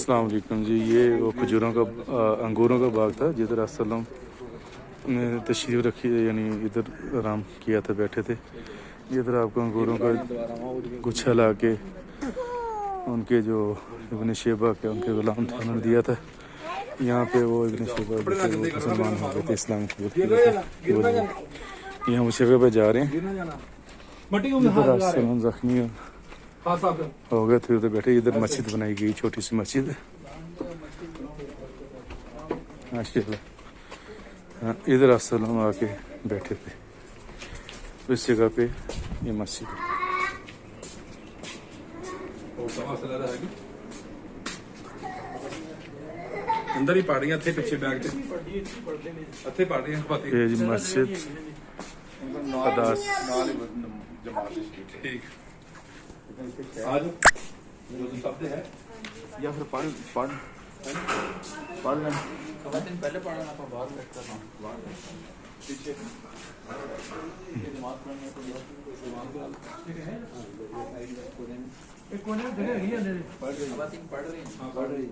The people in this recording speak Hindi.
अस्सलाम वालेकुम जी। ये वो खजूरों का अंगूरों का बाग था जिधर असलम ने तशरीफ़ रखी, यानी इधर आराम किया था, बैठे थे। इधर आपको अंगूरों का गुच्छा ला के उनके जो इब्न शेबा के उनके गुलाम थे उन्होंने दिया था। यहाँ पे वो इब्न शेबा मुसलमान हो गए थे इस्लाम की वजह। यहाँ उस जगह पे जा रहे हैं जिधर असलम जख्मी हो गए थे, उधर बैठे। इधर मस्जिद बनाई गई, छोटी सी मस्जिद माशाल्लाह। हाँ, इधर असलम आके बैठे थे इस जगह पे। ये मस्जिद है। अंदर ही पढ़ रही थे, पीछे बैग थे पढ़ रही ये जी मस्जिद अदास। ठीक आज जो शब्द है या फिर पढ़ पढ़ पढ़ लें। दिन पहले पढ़ना आप बाद में करना बाद में पीछे नमाज पढ़ने को एक कोने में जगह नहीं है, पढ़ रही है।